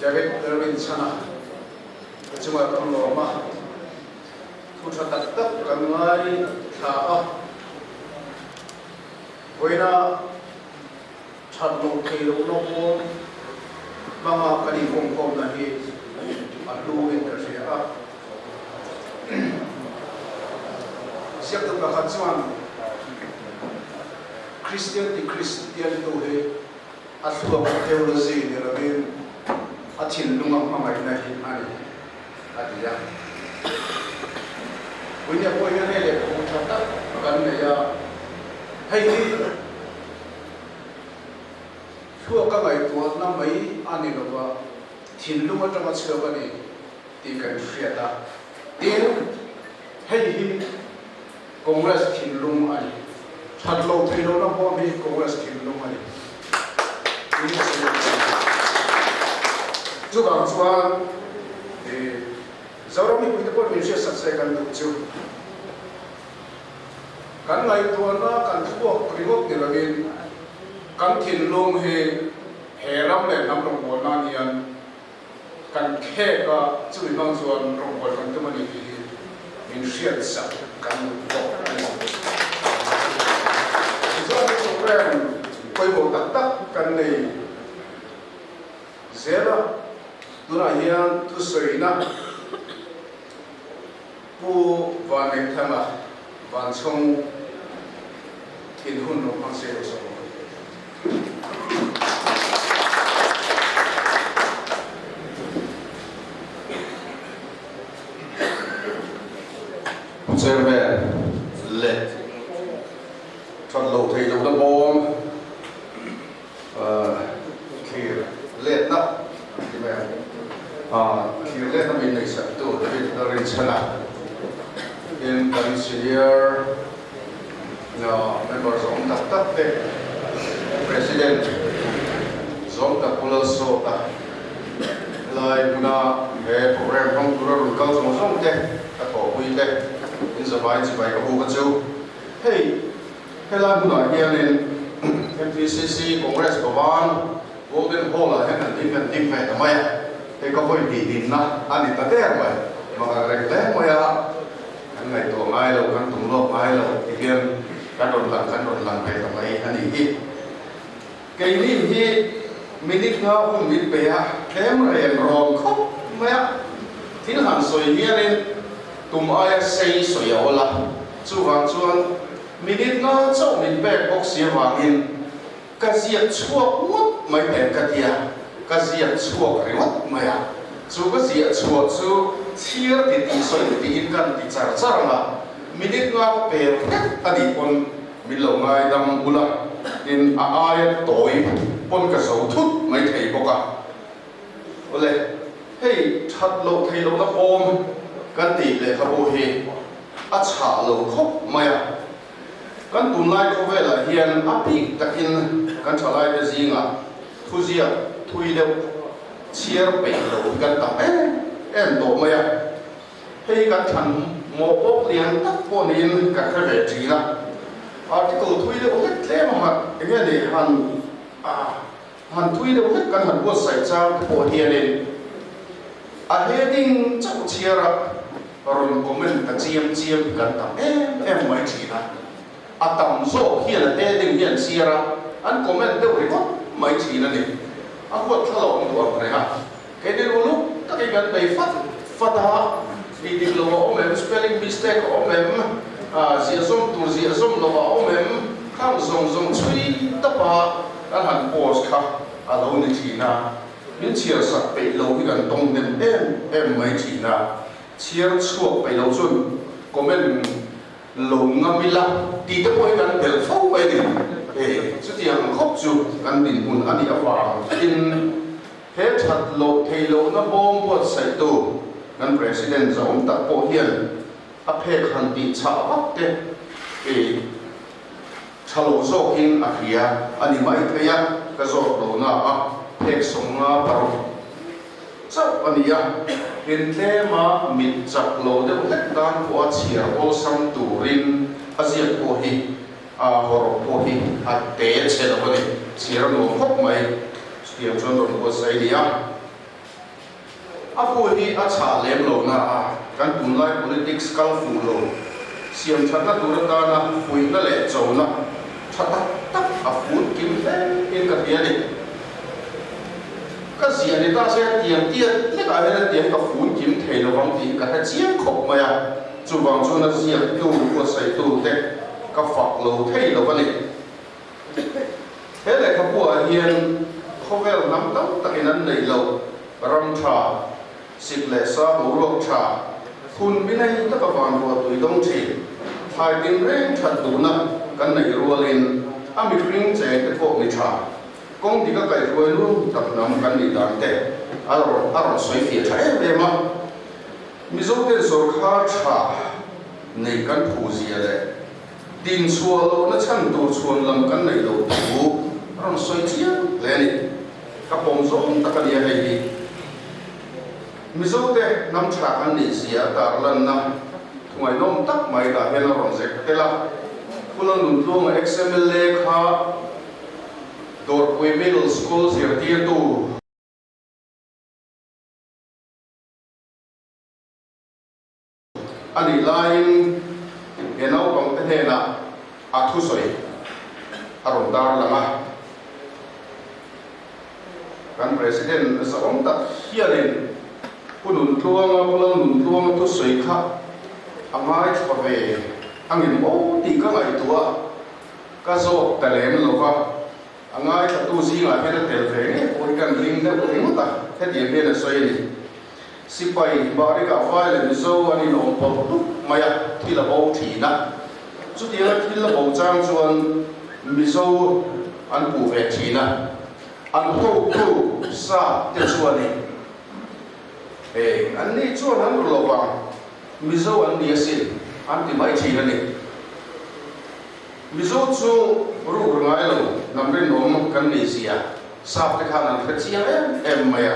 David Erwin Sana cuma terloma susah tetap kangai thaa wena chadlo kelo nopo mga kalifong nahi aluin kasi siap tu kahatsuan Christian tu he asal teologi ni labin atin lumang mamay nahi ani adiya punya poin ni le puncata kan ya hai Chua ka ngai tu na mai ani lo ba thin lu ma tama chhe ba ni ti kan shia ta tin hei hi congress thin lu ani chat lo thei lo na bo mi congress thin lu ani ni se chu ga chuan zaro mi pu te por mi shia sat se kan tu chu kan ngai tu na kan chu pri gok ni la bin kan thin lung he heram le nam rong bol na nian kan khe ka chui bang chuan rong bol kan tumani hi min shiat sa kan ko chuan program koi mo tak tak kan nei zera dura hian tu soina pu van nek thama van chong in hun no pang se so Serve let chọn lẩu thầy lẩu đâm bom kia let nắp thì mẹ kia let nó mình này sắp tu để biết nó lên chân à in consider member giống tập tập đấy president giống tập pula so ta lại buna về program không tu rồi câu giống thế các tổ quy thế in the right by a whole bunch hey hello buna here in MPCC Congress Bhavan Golden Hall là hen team phải tao mày thì có phải đi din na anh ta thế mà mà cái thế mà ya anh này tổ mai lâu anh tung lốp mai lâu thì kia cái đồn lần phải tao mày anh đi cái này thì minute nào cũng biết bé thế mà em rong khóc mày thì nó hẳn soi here in tụm ai xây soi ở là chú hoàng chuan minute nó cho mình bé bốc xía hoàng in cái gì chua mất mấy bé cái gì cái gì chua cái mất mày à chú cái gì chua chú chia thì soi thì in căn thì chả mà minute nó bé cái gì còn mình lâu ngày đâm bula in ai tối pon cái sầu thút mấy thầy bốc à ole hey chặt lâu thầy lâu nó ôm kan ti le kha bo he a cha lo khop maya kan tun lai ko vela hian a pi takin kan chalai de zinga thuzia thui le chiar pe lo kan ta em to maya hei kan than mo pok lian tak ponin ka kha ve tri la article thui le o tle ma nge le han thui le o kan han bo sai cha po hian in a heading chau chiara ron comment ta chiam kan ta em mai chi na a tam zo hian a heading hian chiara an comment de ri ko mai chi na ni a ko thalo ni wa re ha ke de lu ta ke gan bei fata di lo o mem spelling mistake o mem zia som lo o mem khang zong chui ta pa an han post kha a lo ni chi na những chia sẻ bị lâu cái gần đông nên em mấy chỉ là chia suộc bị lâu xuân có mình lâu ngâm bị lắm thì tôi mới gần để phâu vậy thì chút tiền khóc chụp gần đỉnh hồn anh đi vào in hết thật lâu thì lâu nó bom bột sấy tù gần president giống tập bộ hiền áp hết hàng tỷ chảo bắc thế thì chảo số hin Asia anh đi mấy thế ya cái số đồ nào ek songa paro so ania in tema mit chak lo de dan ko chia o sam turin azia ko hi a hor ko hi a te che lo ni chia lo khop mai chia chon lo ko sai dia apu hi a cha lem lo na a kan tun lai politics kal fu lo siam chat na tur ta na fui na le chau na thata tak a fut kim in ka hian ni ka zia ni ta se tiang tia le ka he tiang ka fun kim thei lo wang ti ka ha chiang khop ma ya chu wang chu na zia tu ko sai tu te ka fak lo thei lo ni he le ka pu a hian khovel nam tam takin an nei lo ram tha sik le sa ho lok tha phun binai ta ka wan ro tui dong thi thai tin reng that tu na kan nei rualin ami ring che te pho ni tha kong di ka kai ruai lu tak nam kan ni dan te aro soi fi thai be ma mi zo te so kha tha nei kan phu zia le tin sual na chan tu chuan lam kan nei lo tu ron soi chia le ni ka pom zo ta ka dia hei ni mi zo te nam tha kan ni sia tar lan na thungai nom tak mai da hel ron se te la pulang nun tlong xml le kha dor pui middle school zir tir tu ani line enau kong te he na a thu soi aron dar lama kan president sa om tak hianin punun tuang pulang nun tuang tu soi kha amai chove angin mo ti ka ngai tua ka zo talem lo ka angai ta tu si ngai he tel ve ni oi kan ring da oi mu ta he ti he na soi ni sipai bari ka file ni so ani no po tu maya thi la bo thi na chu ti la thi la bo chang chuan mi so an pu ve thi na an ho tu sa te chuan ni an ni chuan an lo ba mi so an ni asin an ti mai thi na ni mi so chu ru ngai lo nam ren nom kan ni sia sa te khan an kha chi em maya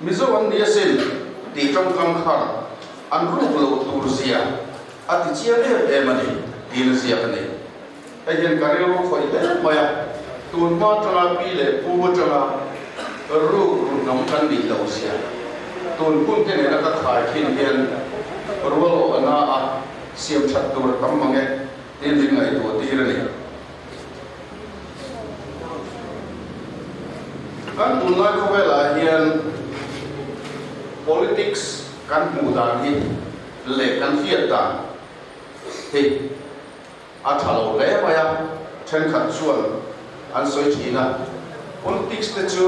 mi zo an ni asin ti trong kam khan an ru lo tur sia ati chia em ani ti na sia kan ni ayen kare ro khoi be maya tun ma tanga pi le pu tanga ru nom kan ni lo sia tun kun te ne na ka khai khin hian ro ana a siam chat tur tam mange tin ring ai to ti ra ni kan tun lai ko vela hian politics kan mu dan hi le kan fiat ta thì a thalo le ma ya chen khat chuan an soi thina politics te chu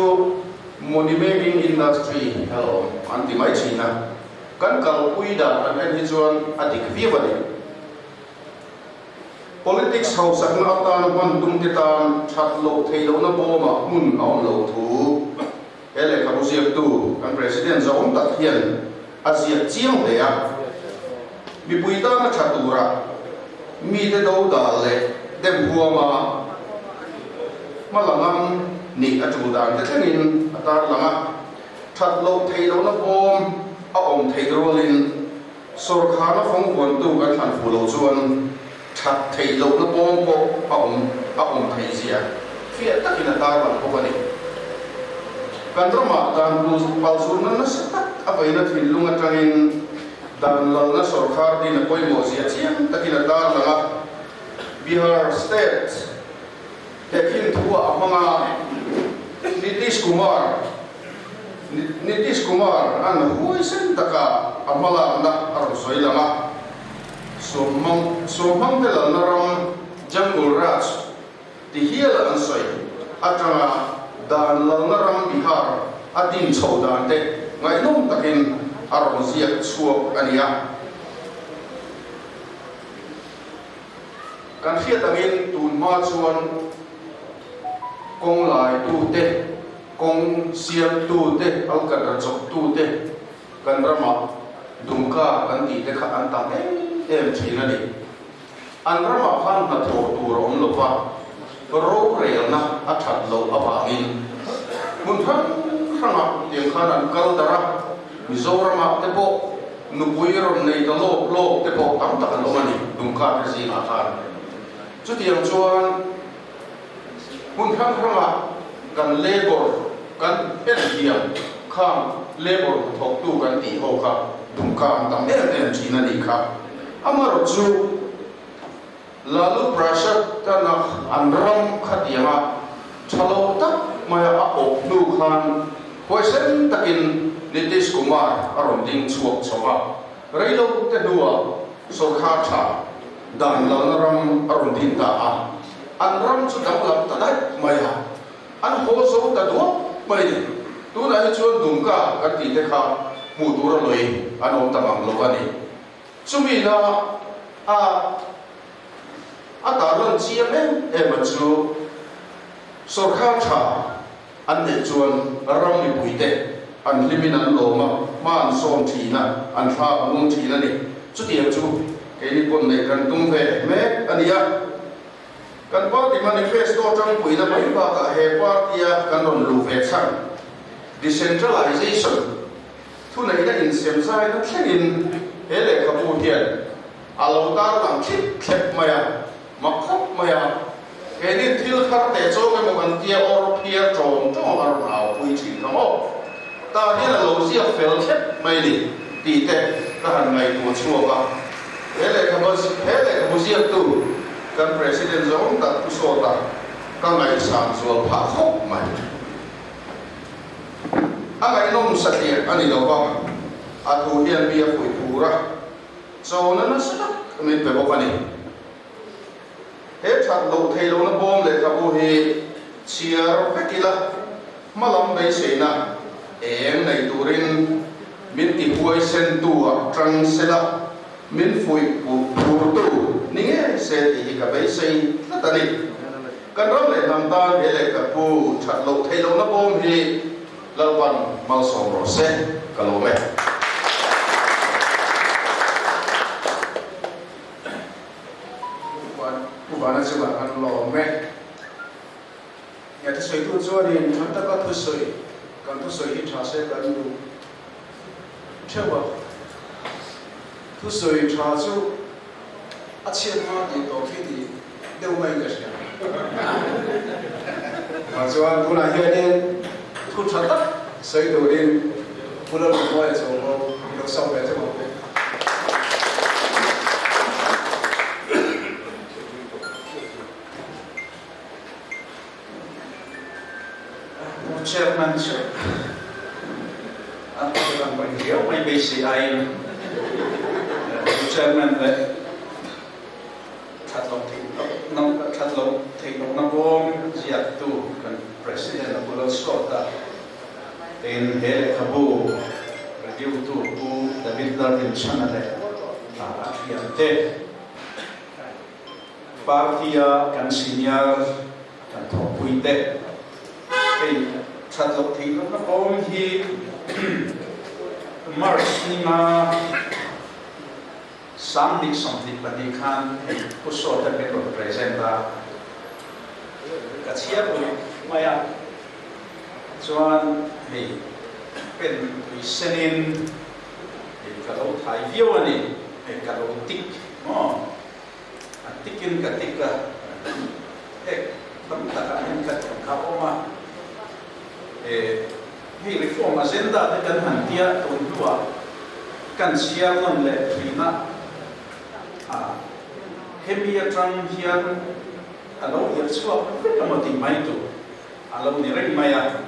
money making industry hello an ti mai china kan kal pui da an hi chuan a dik vi vani politics house sak na ta na ban dum te tan that lo thei lo na bo ma mun aw lo thu ele ka bu siak tu kan president zong tak hian a siak chiang le a mi pui ta na thatura mi te do da le dem huwa ma malangam ni a chu dan te thengin atar langa that lo thei lo na bom a om thei rolin sor khana phong kon tu kan than fu lo chuan that thei lo na bom po a om thei sia fia takin atar lang ko ani kan rama dan lu pal surna na satak apai na thin lunga tangin dan lal na sarkar din na koi mo sia chiang takin atar langa Bihar state tekin thua amanga Nitish Kumar an huai sen taka amala na aron soi langa somang belal na ram jungle raj ti hiala an soi atanga dan lal na ram Bihar adin chho dan te ngai nom takin aron ziak chuak ania kan fiat angin tun ma chuan kong lai tu te kong siam tu te alkan ra chok tu te kan rama dumka kan ti te kha an ta em thina ni an rama khan na tho tu rom lo wa ro rel na a that lo awangin mun thang khanga tiang khan an kal dara mizorama te po nu puiron nei da lo te po tam ta lo mani dumka te si na khan chu tiang chuan mun thang khanga kan labor kan pen hiam khang labor thok tu kan ti ho kha dum kam tam em china ni kha amaro chu lalu prasad kana anram khatianga chalo tak maya a op nu khan hoisen takin Nitish Kumar aron ding chuak chonga reilo te duwa so kha tha dan lanaram aron din ta a anram chu dam lam ta dai maya an ho so ta do mai ni tu na hi chuan dum ka kan ti te kha mu tu ra loi anom tamang lo ani chumi na a ta ron chi em ma chu so kha tha an ne chuan ram ni pui te an limin an lo ma an som thi na an tha mung thi na ni chu tiang chu ke ni pon nei kan tum ve me ania kan party manifesto tang pui na mai ba ka he party kan ron lu ve chan decentralization thu nei na in sem sai na thlengin hele ka bu hian alo tar lang thip thlep maya makhop maya ke ni thil khar te cho ke mo kan tia or pier chom chom ar nau pui chin na mo ta hian lo sia fel thlep mai ni ti te ka han ngai tu chua ka hele ka bu sia tu kan president zong ta tu so ta ka ngai sang so pha khop mai angai nom satia ani lo ba a thu hian bia pui pura so na sa min pe bo pani he chat lo thei lo na bom le ka bu hi chiar vekila malam bei seina em nei turin min ti huai sen tu a trang sela min fui pu tu ninge se ti ka bei sei na tani kan ram le nam ta he le ka pu chat lo thei lo na bom hi lalwan mal som ro se ka lo me Bana coba kan lo me ya tu soi tu zo ni thon ta ka tu soi kan tu soi hi tha se kan du chewa tu soi tha chu a chen ma ni to ki di deu mai ka sia ma chuan tu la hi ni tu tha ta soi tu din pu lo mo ai zo mo lo sau be zo mo chairman sir ang pagkakang pagkakaw may BCI chairman le tatlong tingnog na buong siya tu kan president na Bulol Scott in hele kabu review tu David Darwin Chanale atriante partia kan senior kan topuite chat lo thi lo na bom hi March ni ma samedi something pani khan puso ta ke representa ka chia bu maya chuan hei pen tui senin ka lo thai view ani ka lo tik mo tikin ka tika tam ta ka ka oma hi reform agenda de kan hantia ton tua kan siam non le fina hemia tram hian alo yer chua kamati mai tu alo ni rei maya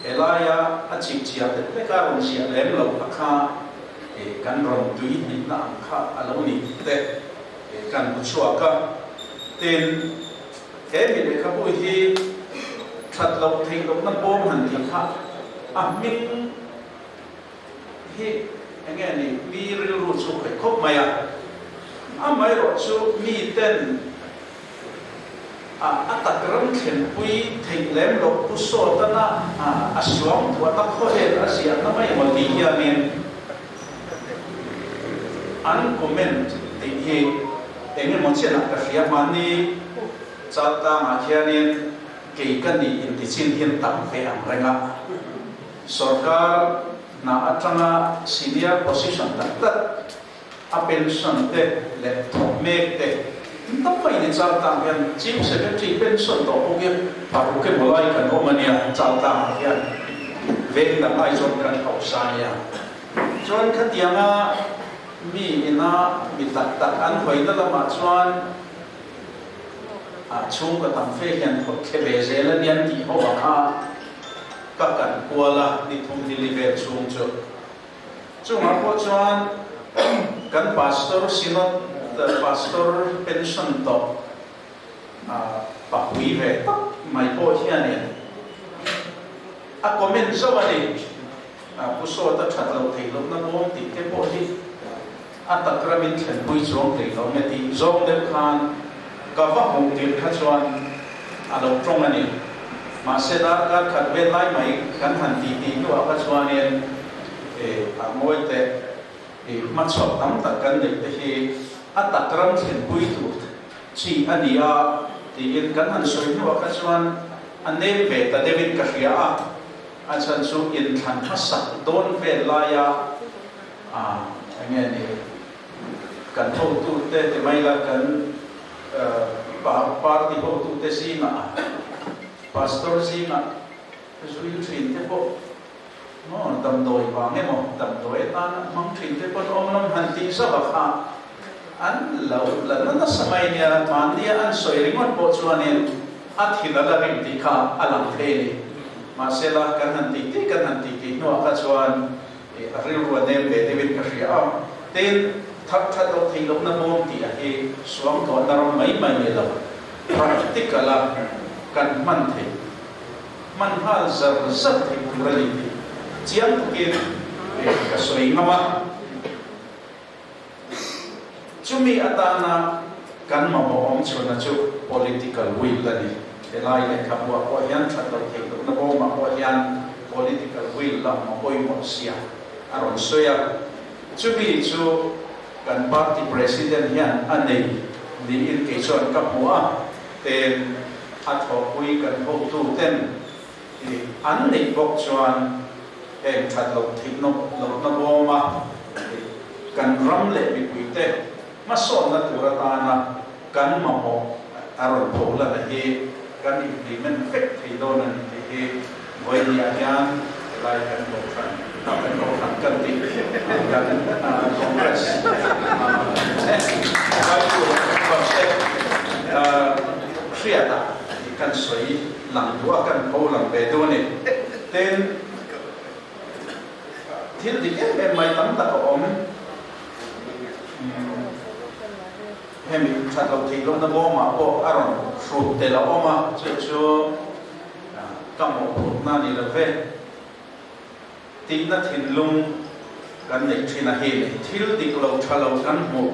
elaya achik chia te ka ron sia lem lo kha kan ron tui ni na kha alo ni te kan chua ka ten hemi le ka bu hi chat lo thei lo na bom han ti kha min hi again ni vi ril ru chu kai khop maya mai ro chu mi ten atakram khen pui thei lem lo pu so ta na aswam wa ta kho he asia na mai mo ti ya nen an comment te hi enge mo chen ka ria mani cha ta ma khianin ke kan ni in ti chin hian tam fe am renga sarkar na atanga senior position tak a pension te le thome te tam mai ni cha ta hian chief secretary pension to o ge paru ke molai kan o mania cha ta hian về đằng ai chọn cần học sai à chọn khát tiếng à mi ina mi tak an hoi na lama chuan chung ka tam fe hian hot khe be zela nian ti ho a ka kan kuala ni thum deliver chung chu chung a ko chuan kan pastor sinot the pastor pension to pa hui ve tak mai po hian ni a comment zo ani pu so ta that lo thei lo na bom ti ke po hi atakramin thlen pui chong te lo me ti zong de khan ka va hong ti kha chuan alo trong ani ma se da ka khat ve lai mai kan han ti ti no ka chuan en a moi te ma chok tam ta kan nei te hi atakram thlen pui tu chi ania ti in kan han soi no ka chuan an nem ve ta David ka hria a chan chu in than hasak don ve la ya nghe ni kan ho tu te mai la kan party ho tu te si na pastor si na sui thin te po no dam doi wa nge mo dam doi ta na mang thin te po om nom han ti sa ba kha an lo la na samai nia man dia an soi ringot po chuanin a thila la rim ti kha alang the ni ma se la kan han ti kan han ti no ka chuan ril wa nem be David ka ria ten thak that lo thei lo na bom ti a he suam to na rom mai mai le lo practical la kan man the man hal zar zat thei kurali ti chiang ke ka soi ngama chumi atana kan ma mo om chuna chu political will la ni elai le khamwa ko yan that lo thei lo na bom ma ko yan political will la ma oi mo sia aron soya chumi chu kan party president hian anei ni in ke chon ka hua ten at ho pui kan ho tu ten an nei bok chuan em that lo thik no lo na boma kan ram le bi pui te ma so na tura ta na kan ma mo aron phola la he kan implement fek thei do na ni he voi ni yan lai kan lo khan kan lo khan kan ti kan congress vai tu concept kriata kan soi lang tua kan ho lang be do ni ten thil di em mai tam ta om hemi that lo thei lo na bo ma po aron fruit te la oma chu kam mo na ni la ve tin na thin lung kan nei thina he thil di lo thalo kan mo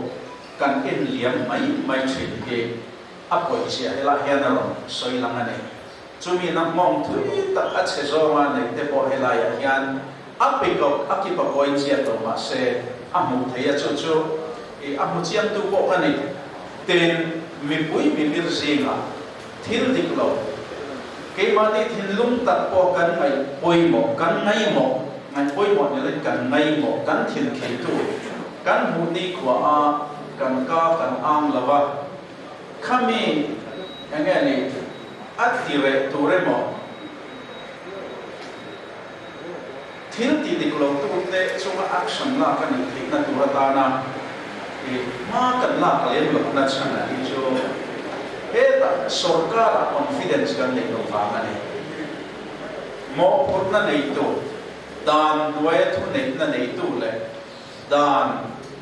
kan en liam mai thin ke apoi sia hela hian ron soi lang ane chumi na mong thui ta a che zo ma nei te po hela ya hian apiko akipa coin sia to ma se amu theia chu amu chiam tu po ani ten mi pui mi bir zinga thil di lo ke ma ti thin lung ta po kan mai poi mo kan ngai mo ngai poi mo ni le kan ngai mo kan thin khei tu kan hu ni khwa a kan ka kan ang lawa khami enge ni atire ture mo thil ti di lo tu te chunga action la kan ni thik na tura ta na ma kan la kalem lo na chana i jo eta sarkar confidence kan le lo fa ngani mo purna nei tu dan duai thu nei na nei tu le dan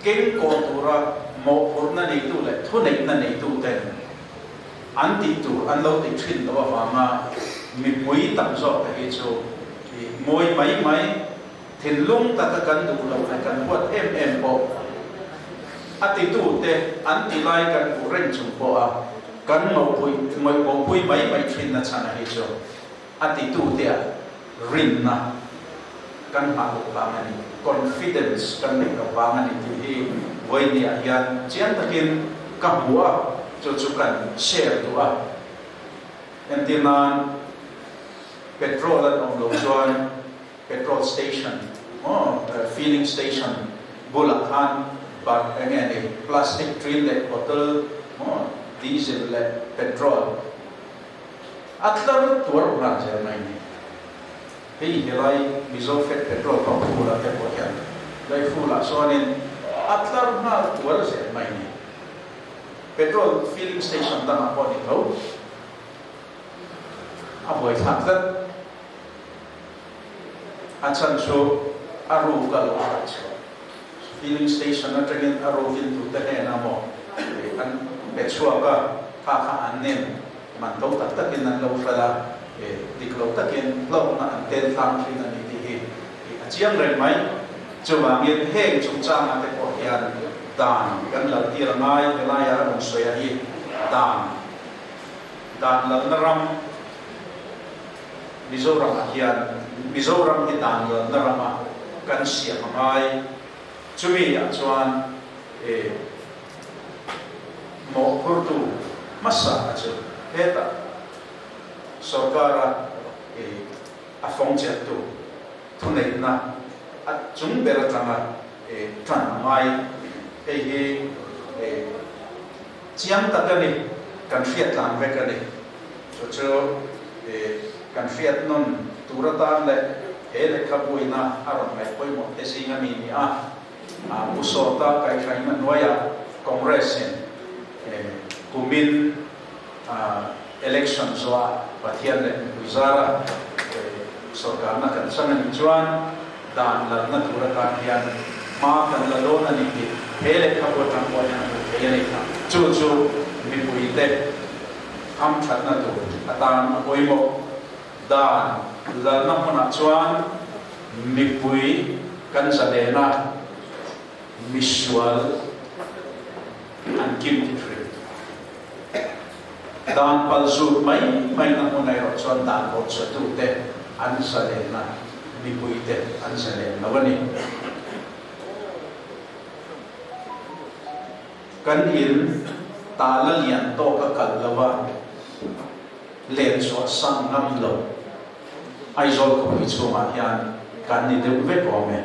ken ko tura mo purna nei tu le thu nei na nei tu ten an ti tu an lo ti thin lo fa ma mi pui tam zo ka hi chu moi mai thin lung ta ka kan du lo kan wat em po ati tu te an ti lai kan ku ren chung po a kan mo pui mai thin na chana hi chu ati tu te rin na kan ma ko ba ngani confidence kan ni ka ba ngani ti hi voi ni a hian chian takin ka bua chu kan share tu a en ti nan petrol at on lo chuan petrol station filling station bulakhan but again a plastic train le bottle diesel le petrol atlar tur ra ja mai ni hei helai mizo fet petrol pump pula te ko hian lai fula sonin atlar na tuar se mai ni petrol filling station ta na ko ni tho a boi thak tat achan so aru ka lo filling station na tengin aru fil tu te na mo an petrol ka an nem man to tak takin nan lo fala diklo takin lo na anten tham thing ani ti hi achiang ren mai chuwa ngin heng chung chang ate ko hian dan kan la ti rangai elaya ron soya hi dan la naram mizoram hian mizoram hi dan la narama kan sia mai chumi ya chuan mo kurtu masa achu heta sarkara afong tu thunei na at chung bera tanga tran mai he chiam takani kan fiat lang vekani so kan fiat non turatan le hele khabuina aron mai poi mo te singa mi ni musota kai khai man noya congressin kumin election zoa pathian le wizara sarkar na kan sangan chuan dan la na turatan hian ma kan la lona ni ki hele khabu tang ko na hele ka chu mi pui te ham that na tu atan oimo dan la na hona chuan mi pui kan sadena visual an kim ti tri dan palzut mai na hona ro chuan dan ko chu tu te an sadena mi pui te an sadena wani kan in tala lian to ka kallawa len so sang ngam lo ai zol ko hi chuma hian kan ni de ve ko me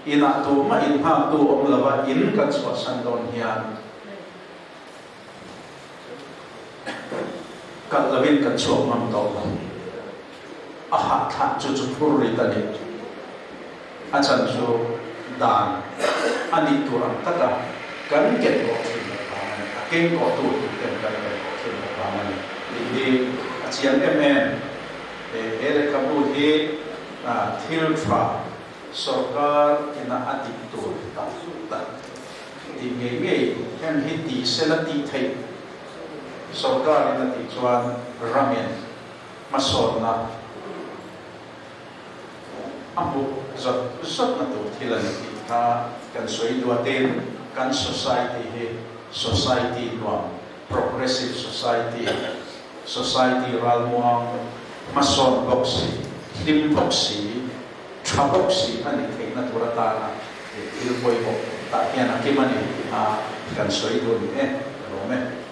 ina tu ma in ha tu om lawa in kan so san don hian kan lawin kan so ngam to a ha tha chu pur ri ta ni a chan so dan ani turang taka kan get ko ken ko tu ken kan ko pamani ini acian emen ele kabu he thilfa sarkar ina adik tu ta di nge kan hi ti selati thai sarkar ina ti chuan ramen masona abu zat na tu thilan kan soi dua ten kan society he society nuam progressive society ralmuang mason boxi lim boxi traboxi ani thei na turata na ilpoi ko ta hian akimani kan soi du ni rome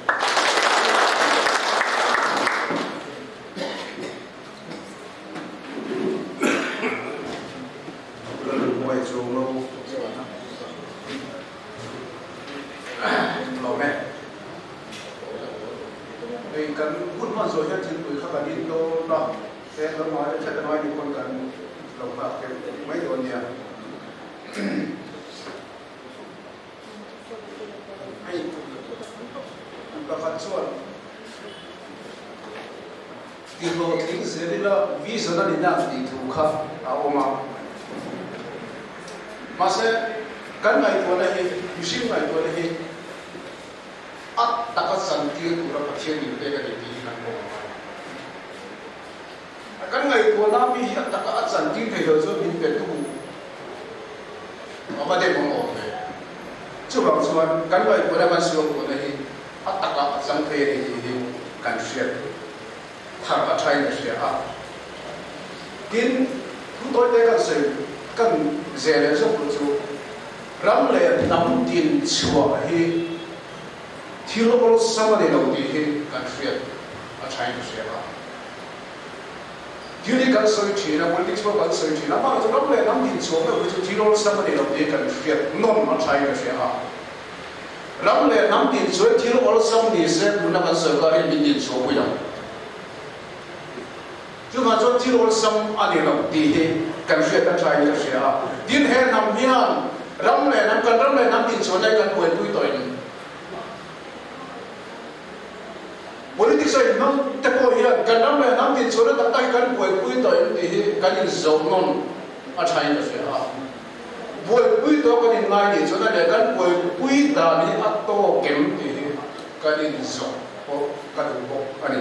chúng mà cho chỉ rồi xong anh em làm đi thì cần phải cần trai cái gì à din hè nằm hiền ram này nằm cần ram này nằm tin số này cần quên tuổi politics ay nang tepo hiyan kanam na nang tin sura ta tay kan buhay pui to ti kanin zonon a chain na siya buhay pui to kanin ngai ni sura le kan buhay pui da ni atto kem ti kanin zo ko kadun ko ani